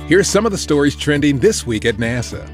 Here's some of the stories trending this week at NASA.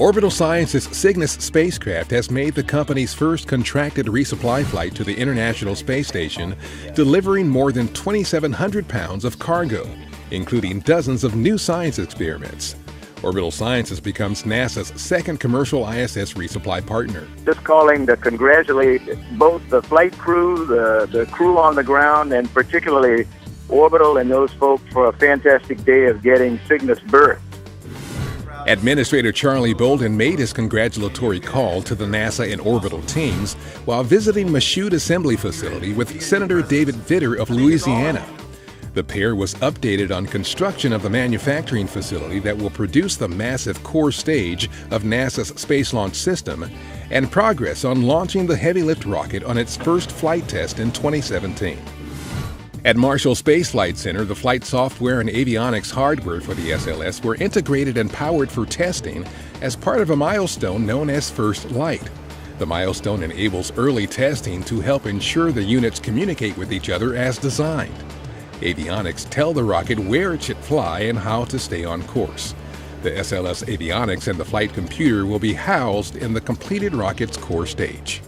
Orbital Sciences Cygnus spacecraft has made the company's first contracted resupply flight to the International Space Station, delivering more than 2,700 pounds of cargo, including dozens of new science experiments. Orbital Sciences becomes NASA's second commercial ISS resupply partner. Just calling to congratulate both the flight crew, the crew on the ground, and particularly Orbital and those folks for a fantastic day of getting Cygnus birthed. Administrator Charlie Bolden made his congratulatory call to the NASA and Orbital teams while visiting Michoud Assembly Facility with Senator David Vitter of Louisiana. The pair was updated on construction of the manufacturing facility that will produce the massive core stage of NASA's Space Launch System and progress on launching the heavy lift rocket on its first flight test in 2017. At Marshall Space Flight Center, the flight software and avionics hardware for the SLS were integrated and powered for testing as part of a milestone known as First Light. The milestone enables early testing to help ensure the units communicate with each other as designed. Avionics tell the rocket where it should fly and how to stay on course. The SLS avionics and the flight computer will be housed in the completed rocket's core stage.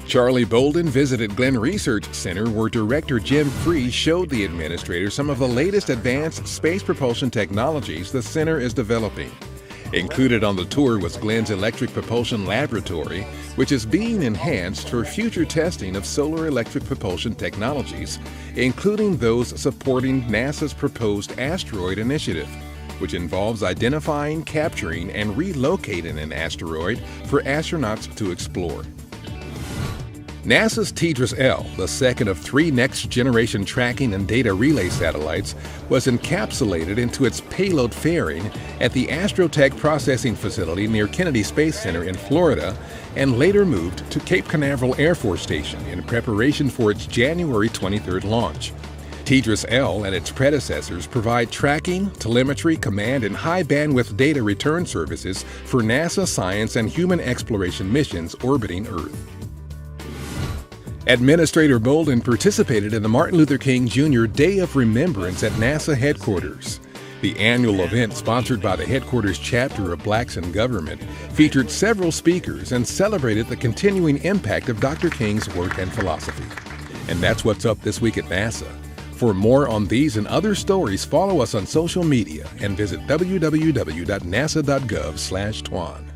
Charlie Bolden visited Glenn Research Center, where Director Jim Free showed the administrator some of the latest advanced space propulsion technologies the center is developing. Included on the tour was Glenn's Electric Propulsion Laboratory, which is being enhanced for future testing of solar electric propulsion technologies, including those supporting NASA's proposed asteroid initiative, which involves identifying, capturing, and relocating an asteroid for astronauts to explore. NASA's TDRS-L, the second of three next-generation tracking and data relay satellites, was encapsulated into its payload fairing at the Astrotech Processing Facility near Kennedy Space Center in Florida and later moved to Cape Canaveral Air Force Station in preparation for its January 23rd launch. TDRS-L and its predecessors provide tracking, telemetry, command, and high-bandwidth data return services for NASA science and human exploration missions orbiting Earth. Administrator Bolden participated in the Martin Luther King Jr. Day of Remembrance at NASA headquarters. The annual event, sponsored by the headquarters chapter of Blacks in Government, featured several speakers and celebrated the continuing impact of Dr. King's work and philosophy. And that's what's up this week at NASA. For more on these and other stories, follow us on social media and visit www.nasa.gov/twan.